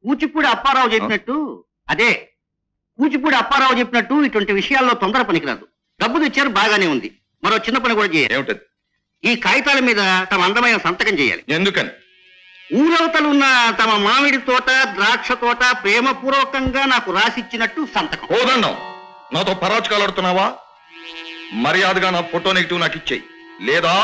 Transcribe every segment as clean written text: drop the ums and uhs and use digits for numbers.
కూచిపూడి అప్పారావు చెప్పినట్టు అదే కూచిపూడి అప్పారావు చెప్పినట్టు ఇటువంటి విషయాల్లో తొందర పనికిరాదు. డబ్బు తెచ్చారు, బాగానే ఉంది. మరో చిన్న పని కూడా చేయాలి. ఈ కాగితాల మీద తమ అందమైన సంతకం చేయాలి. ఎందుకని? ఊరవతలున్న తమ మామిడి తోట, ద్రాక్ష తోట ప్రేమపూర్వకంగా నాకు రాసిచ్చినట్టు సంతకం. కోదండం, నాతో పరాచకాలు ఆడుతున్నావా? మర్యాదగా నా ఫోటో నెగిటివ్ నాకు ఇచ్చేయి, లేదా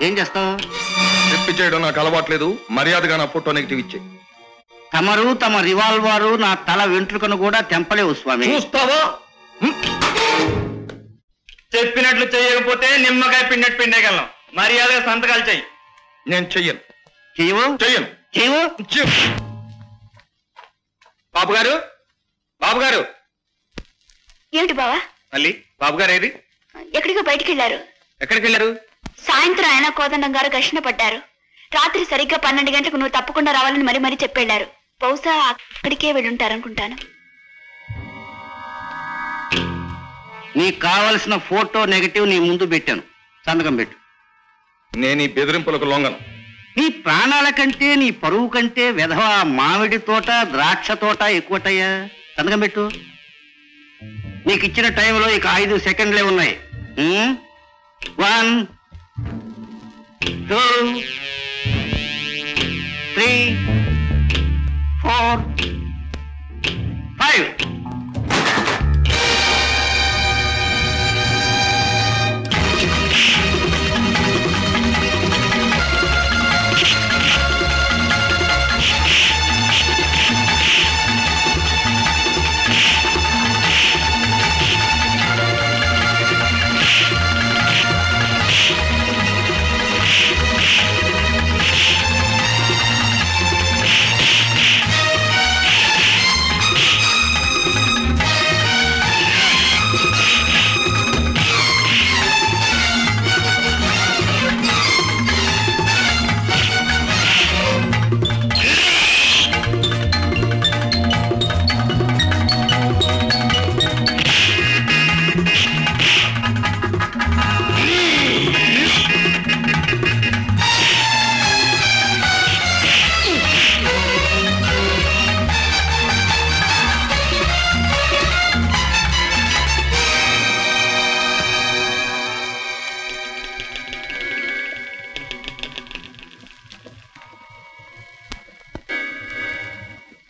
ఏం చేస్తావు? చెప్పి చేయడం నాకు అలవాట్లేదు. మర్యాదగా నా ఫోటో నెగిటివ్ ఇచ్చేయి. తమరు తమ రివాల్వారు నా తల వెంట్రుకను కూడా తెంపలేవు స్వామి. చూస్తావా? చెప్పినట్లు చేయకపోతే నిమ్మకాయ పిండినట్టు పిండేయగలం. మర్యాదగా సంతకాలు చెయ్యి. నేను చెయ్యను. చెయ్యవు? చెయ్యను. చెయ్యవు? బాబు గారు, బాబు గారు. ఏమిటి బావా? మళ్ళీ బాబు గారు ఏది? ఎక్కడికో బయటికి వెళ్ళారు. ఎక్కడికి వెళ్ళారు? సాయంత్రం ఆయన కోదండం గారు ఘర్షణ పడ్డారు. రాత్రి సరిగ్గా 12 గంటలకు నువ్వు తప్పకుండా రావాలని మరీ చెప్పెళ్ళారు. బహుశా అక్కడికే వెళ్ళుంటారనుకుంటాను. నీకు కావలసిన ఫోటో నెగటివ్ నీ ముందు పెట్టాను, సంతకం పెట్టు. నేను ఈ బెదిరింపులకు లొంగను. నీ ప్రాణాల కంటే నీ పరువు కంటే వెధవ మామిడి తోట, ద్రాక్ష తోట ఎక్కువటయ్యా. సంతకం పెట్టు. నీకు ఇచ్చిన టైంలో ఇక 5 సెకండ్లే ఉన్నాయి. 1 2 3 4 5.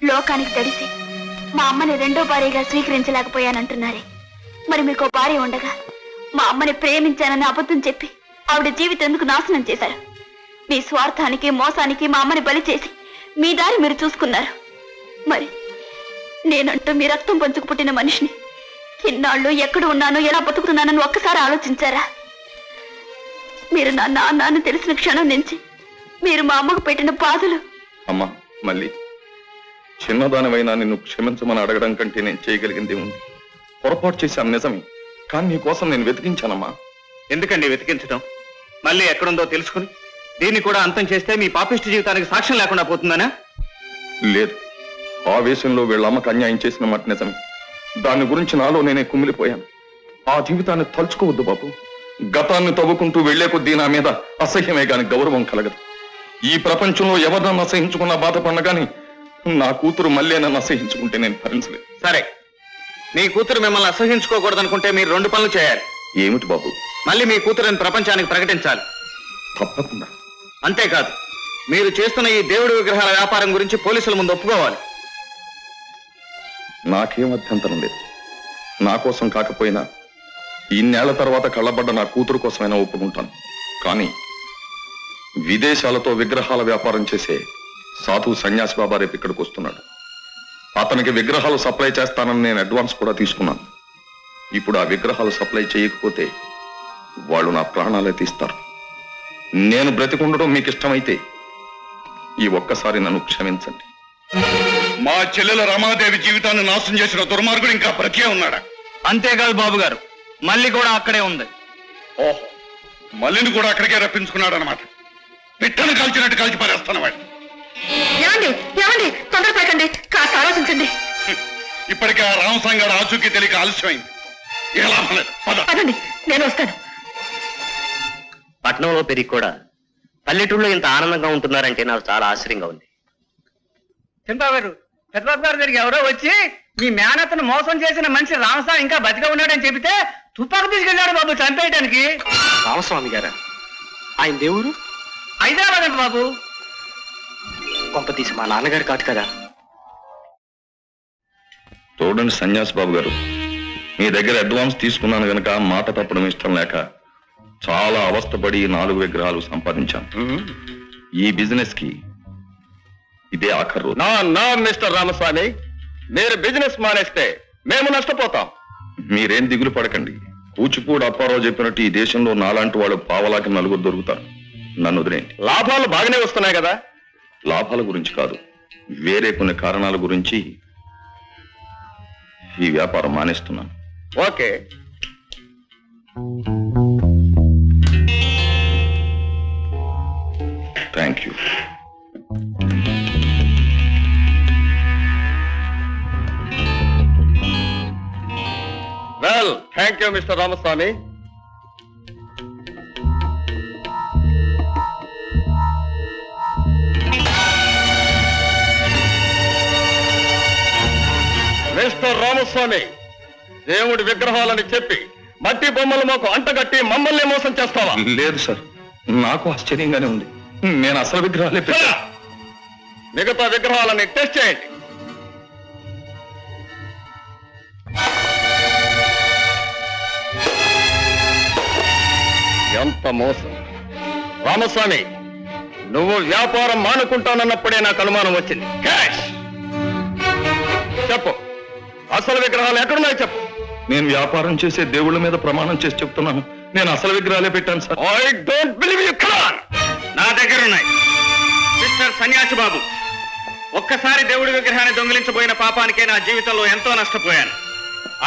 లోకానికి తెలిసి మా అమ్మని రెండో భార్యగా స్వీకరించలేకపోయానంటున్నారే. మరి మీకు భార్య ఉండగా మా అమ్మని ప్రేమించానని అబద్ధం చెప్పి ఆవిడ జీవితం ఎందుకు నాశనం చేశారు? మీ స్వార్థానికి మోసానికి మా అమ్మని బలి చేసి మీ దారి మీరు చూసుకున్నారు. మరి నేనంటూ మీ రక్తం పంచుకు పుట్టిన మనిషిని ఇన్నాళ్ళు ఎక్కడ ఉన్నానో ఎలా బతుకుతున్నానని ఒక్కసారి ఆలోచించారా? మీరు నా నాన్న తెలిసిన క్షణం నుంచి మీరు మా అమ్మకు పెట్టిన బాధలు. అమ్మా, మళ్ళీ చిన్నదానివైనా నిన్ను క్షమించమని అడగడం కంటే నేను చేయగలిగింది ఉంది. పొరపాటు చేశాను నిజమే, కానీ నీ కోసం నేను వెతికించానమ్మా. ఎందుకండి వెతికించడం? మళ్ళీ ఎక్కడుందో తెలుసుకుని దీన్ని కూడా అంతం చేస్తే మీ పాపిష్టి జీవితానికి సాక్ష్యం లేకుండా పోతుందనా? లేదు, ఆవేశంలో వీళ్ళ అమ్మకు అన్యాయం చేసిన మాట నిజమే. దాని గురించి నాలో నేనే కుమిలిపోయాను. ఆ జీవితాన్ని తలుచుకోవద్దు బాబు. గతాన్ని తవ్వుకుంటూ వెళ్లే కొద్దీ నా మీద అసహ్యమే గాని గౌరవం కలగదు. ఈ ప్రపంచంలో ఎవరినన్నా అసహించుకున్నా బాధపడినా గాని నా కూతురు మళ్ళీ నన్ను అసహించుకుంటే నేను భరించలేదు. సరే, మీ కూతురు మిమ్మల్ని అసహించుకోకూడదనుకుంటే మీరు 2 పనులు చేయాలి. ఏమిటి బాబు? మళ్ళీ మీ కూతురుని ప్రపంచానికి ప్రకటించాలి. తప్పకుండా. అంతేకాదు, మీరు చేస్తున్న ఈ దేవుడి విగ్రహాల వ్యాపారం గురించి పోలీసుల ముందు ఒప్పుకోవాలి. నాకేం అభ్యంతరం లేదు. నా కోసం కాకపోయినా ఇన్నేళ్ల తర్వాత కళ్ళబడ్డ నా కూతురు కోసమైనా ఒప్పుకుంటాను. కానీ విదేశాలతో విగ్రహాల వ్యాపారం చేసే సాధు సన్యాసి బాబా రేపు ఇక్కడికి వస్తున్నాడు. అతనికి విగ్రహాలు సప్లై చేస్తానని నేను అడ్వాన్స్ కూడా తీసుకున్నాను. ఇప్పుడు ఆ విగ్రహాలు సప్లై చేయకపోతే వాళ్ళు నా ప్రాణాలే తీస్తారు. నేను బ్రతికుండటం మీకు ఇష్టమైతే ఈ ఒక్కసారి నన్ను క్షమించండి. మా చెల్లెల రమాదేవి జీవితాన్ని నాశనం చేసిన దుర్మార్గుడు ఇంకా బ్రతికే ఉన్నాడా? అంతేకాదు బాబు గారు, మళ్ళీ కూడా అక్కడే ఉంది. ఓహో, మల్లిని కూడా అక్కడికే రప్పించుకున్నాడు అనమాట. పిట్టను కాల్చినట్టు కాల్చి పారేస్తాను వాడిని. ఏమండి ఏమండి, తొందరపడకండి, కాస్త ఆలోచించండి. ఇప్పటికే ఆ రామసాంగాడు ఆచూకీ తెలియక ఆలస్యమైంది. ఎలా పదండి, నేను వస్తాను. పట్నంలో పెరిగి కూడా పల్లెటూళ్ళలో ఇంత ఆనందంగా ఉంటున్నారంటే నాకు చాలా ఆశ్చర్యంగా ఉంది. చంపా గారు, పెద్దబాబు గారి దగ్గరికి ఎవరో వచ్చి మీ మేనత్తను మోసం చేసిన మనిషి రామస్వామి ఇంకా బతిగా ఉన్నాడని చెబితే తుపాకు తీసుకెళ్ళాడు బాబు చంపేయడానికి. రామస్వామి గారా? ఆయన దేవుడు హైదరాబాద్ అంట బాబు. కొంప తీసి మా నాన్నగారు కాదు కదా? చూడండి సన్యాసి బాబు గారు, మీ దగ్గర అడ్వాన్స్ తీసుకున్నాను గనక మాట తప్పడం ఇష్టం లేక చాలా అవస్థపడి 4 విగ్రహాలు సంపాదించాను. ఈ బిజినెస్ కి ఇదే ఆఖరు. నా మిస్టర్ రామస్వామి, మీరు బిజినెస్ మానేస్తే మేము నష్టపోతాం. మీరేం దిగులు పడకండి. కూచిపూడి అప్పారావు చెప్పినట్టు ఈ దేశంలో నాలాంటి వాళ్ళు పావలాకి 4 దొరుకుతారు. నన్ను వదిలేండి. లాభాలు బాగానే వస్తున్నాయి కదా? లాభాల గురించి కాదు, వేరే కొన్ని కారణాల గురించి ఈ వ్యాపారం మానేస్తున్నాను. Okay. Thank you. Well, thank you mister Ramaswamy. Mister Ramaswamy, దేవుడి విగ్రహాలని చెప్పి మట్టి బొమ్మలు మాకు అంటగట్టి మమ్మల్ని మోసం చేస్తావా? లేదు సార్, నాకు ఆశ్చర్యంగానే ఉంది. నేను అసలు విగ్రహాలే పెట్టా. మిగతా విగ్రహాలని టెస్ట్ చేయండి. ఎంత మోసం! రామస్వామి, నువ్వు వ్యాపారం మానుకుంటానన్నప్పుడే నాకు అనుమానం వచ్చింది. క్యాష్ చెప్పు, అసలు విగ్రహాలు ఎక్కడున్నాయి చెప్పు. నేను వ్యాపారం చేసే దేవుళ్ళ మీద ప్రమాణం చేసి చెప్తున్నాను, నేను అసలు విగ్రహాలే పెట్టాను sir. I don't believe you. Come on, నా దగ్గర ఉన్నాయి. మిస్టర్ సన్యాసి బాబు, ఒక్కసారి దేవుడి విగ్రహాన్ని దొంగిలించబోయిన పాపానికే నా జీవితంలో ఎంతో నష్టపోయాను.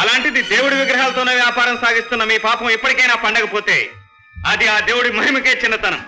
అలాంటిది దేవుడి విగ్రహాలతోనే వ్యాపారం సాగిస్తున్న మీ పాపం ఇప్పటికైనా పండగపోతే అది ఆ దేవుడి మహిమకే చిన్నతనం.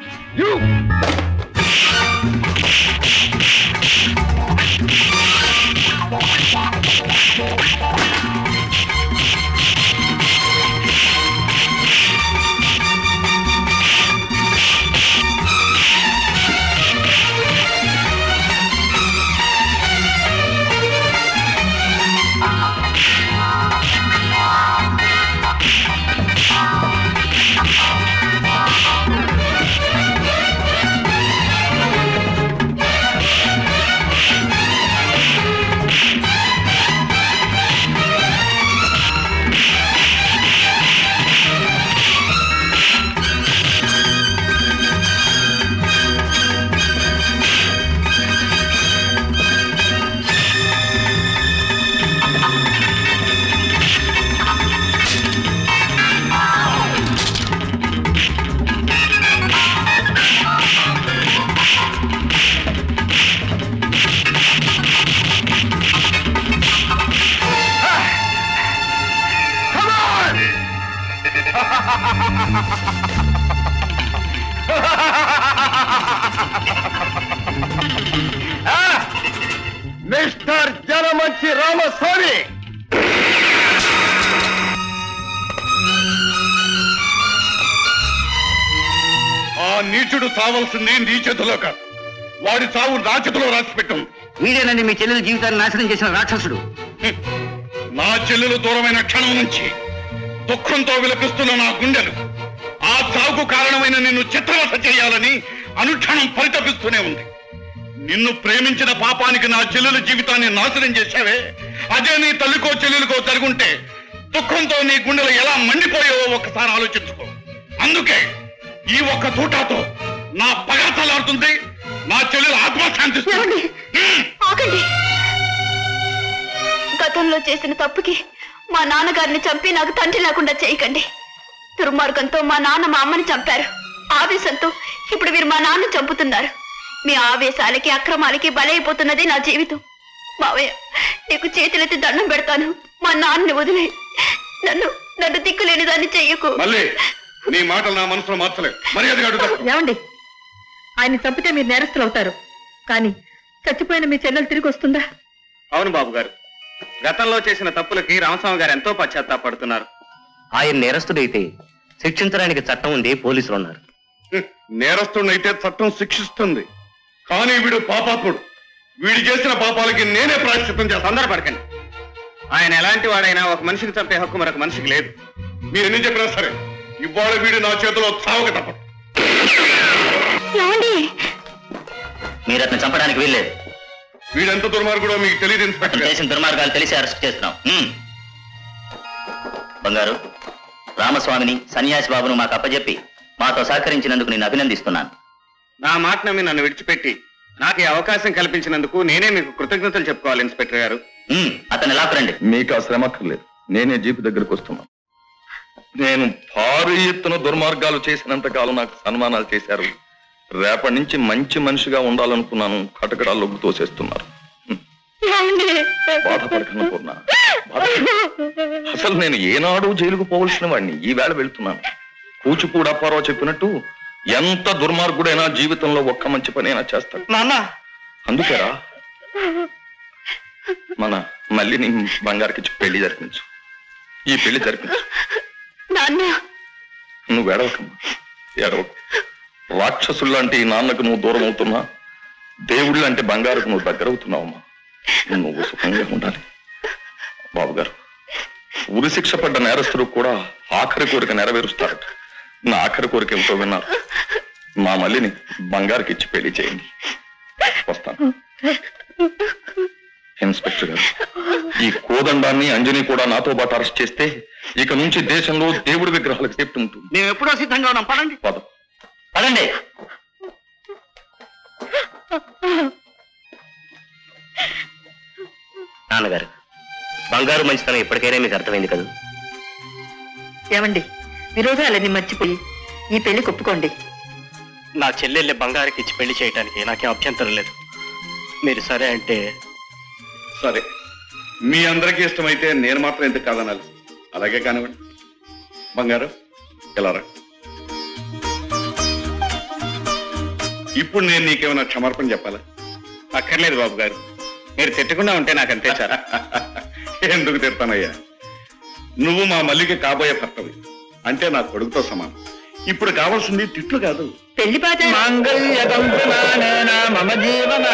మిస్టర్ జనమంచి రామస్వామి, ఆ నీచుడు చావాల్సింది నీ చేతిలో కాదు, వాడి చావు నా చేతిలో రాసి పెట్టు. వీడేనండి మీ చెల్లెల జీవితాన్ని నాశనం చేసిన రాక్షసుడు. నా చెల్లెలు దూరమైన క్షణం నుంచి దుఃఖంతో విలపిస్తున్న నా గుండెలు ఆ చావుకు కారణమైన నిన్ను చిత్రవస చేయాలని అనుక్షణం పరితపిస్తూనే ఉంది. నిన్ను ప్రేమించిన పాపానికి నా చెల్లెల జీవితాన్ని నాశనం చేశావే, అదే నీ తల్లికో చెల్లెలకో జరుగుంటే దుఃఖంతో నీ గుండెలు ఎలా మండిపోయావో ఒక్కసారి ఆలోచించుకో. అందుకే ఈ ఒక్క తూటాతో నా పగ తలాడుతుంది, నా చెల్లెలు ఆత్మశాంతిస్తుంది. ఆగండి. గతంలో చేసిన తప్పుకి మా నాన్నగారిని చంపి నాకు తండ్రి లేకుండా చేయకండి. దుర్మార్గంతో మా నాన్న మా అమ్మని చంపారు. ఆవేశంతో ఇప్పుడు మీరు మా నాన్న చంపుతున్నారు. మీ ఆవేశాలకి అక్రమాలకి బలైపోతున్నది నా జీవితం. మావయ్య, నీకు చేతులెత్తి దండం పెడతాను, మా నాన్నని వదిలే. నన్ను దిక్కులేని దాన్ని చెయ్యకు. నీ మాటలు నా మనసులో మార్చలేదు. ఏమండి, ఆయన చంపితే మీరు నేరస్తులు అవుతారు, కానీ చచ్చిపోయిన మీ చెల్లెలు తిరిగి వస్తుందా? అవును బాబు గారు, గతంలో చేసిన తప్పులకి రామస్వామి గారు ఎంతో పశ్చాత్తాపడుతున్నారు. ఆయన నేరస్తుడైతే శిక్షించడానికి చట్టం ఉంది, పోలీసులు ఉన్నారు. నేరస్తుడైతే చట్టం శిక్షిస్తుంది, కానీ వీడు పాపాత్ముడు. వీడు చేసిన పాపాలకి నేనే ప్రాయశ్చిత్తం చేస్తాను. తొందరపడకండి. ఆయన ఎలాంటి వాడైనా ఒక మనిషిని చంపే హక్కు మరొక మనిషికి లేదు. మీరు ఎన్ని చెప్పినా సరే ఇవాళ వీడు నా చేతిలో చావక తప్పదు. మీరు అతను చంపడానికి వీల్లేదు. వీడెంత దుర్మార్గుడో మీకు తెలియదు ఇన్స్పెక్టర్. చేసిన దుర్మార్గాలు తెలిసి అరెస్ట్ చేస్తున్నాం. బంగారు, రామస్వామిని సన్యాసి బాబును మాకు అప్పచెప్పి మాతో సహకరించినందుకు నేను అభినందిస్తున్నాను. నా మాట నమ్మి నన్ను విడిచిపెట్టి నాకు ఈ అవకాశం కల్పించినందుకు నేనే మీకు కృతజ్ఞతలు చెప్పుకోవాలి ఇన్స్పెక్టర్ గారు. అతను ఎలా రండి. మీకు ఆ శ్రమక్కర్లేదు. నేనే జీపు దగ్గరకు వస్తున్నాను. నేను భారీ ఎత్తున దుర్మార్గాలు చేసినంత కాలం నాకు సన్మానాలు చేశారు. రేపటి నుంచి మంచి మనిషిగా ఉండాలనుకున్నాను. కటకడాల్లోకి తోసేస్తున్నారు. బాధపడకన్నా పూర్ణ, అసలు నేను ఏనాడు జైలుకు పోవలసిన వాడిని ఈవేళ వెళ్తున్నాను. కూచిపూడి అప్పారావు చెప్పినట్టు ఎంత దుర్మార్గుడైనా జీవితంలో ఒక్క మంచి పనైనా చేస్తాడు. అందుకేరా మన మళ్ళీ నీ బంగారుకిచ్చి పెళ్లి జరిపించు. ఈ పెళ్లి జరిపించు. నువ్వు ఎడవకమ్మా, ఎడవకు. రాక్షసుల్లాంటి ఈ నాన్నకు నువ్వు దూరం అవుతున్నా, దేవుళ్ళు అంటే బంగారుకు నువ్వు దగ్గర అవుతున్నావమ్మా. నువ్వు సుఖంగా ఉండాలి. బాబు గారు, ఉరి శిక్ష పడ్డ నేరస్తుడు కూడా ఆఖరి కోరిక నెరవేరుస్తారట. నా ఆఖరి కోరిక ఏమిటో విన్నారు? మా మళ్ళీని బంగారుకి ఇచ్చి పెళ్లి చేయండి. వస్తాను. ఇన్స్పెక్టర్ గారు, ఈ కోదండాన్ని అంజని కూడా నాతో పాటు అరెస్ట్ చేస్తే ఇక నుంచి దేశంలో దేవుడి విగ్రహాలకు సేఫ్టీ ఉంటుంది. మేము ఎప్పుడో సిద్ధంగా ఉన్నాం. పదండి పదండి. నాన్నగారు, బంగారు మంచితనం ఇప్పటికైనా మీకు అర్థమైంది కదా? ఏమండి, విరోధాలన్నీ మర్చిపోయి ఈ పెళ్లి ఒప్పుకోండి. నా చెల్లెళ్ళే బంగారుకి ఇచ్చి పెళ్లి చేయడానికి నాకేం అభ్యంతరం లేదు. మీరు సరే అంటే సరే, మీ అందరికీ ఇష్టమైతే నేను మాత్రం ఎందుకు కాదనాలి? అలాగే కానివ్వండి. బంగారు, ఎలా రా. ఇప్పుడు నేను నీకేమైనా క్షమార్పణ చెప్పాలా? అక్కర్లేదు బాబు గారు, మీరు తిట్టకుండా ఉంటే నాకు అంతే చాలా. ఎందుకు తిడతానయ్యా? నువ్వు మా మల్లికి కాబోయే భర్తవి, అంటే నా కొడుకుతో సమానం. ఇప్పుడు కావాల్సింది తిట్లు కాదు, పెళ్లి పాట. మమ జీవన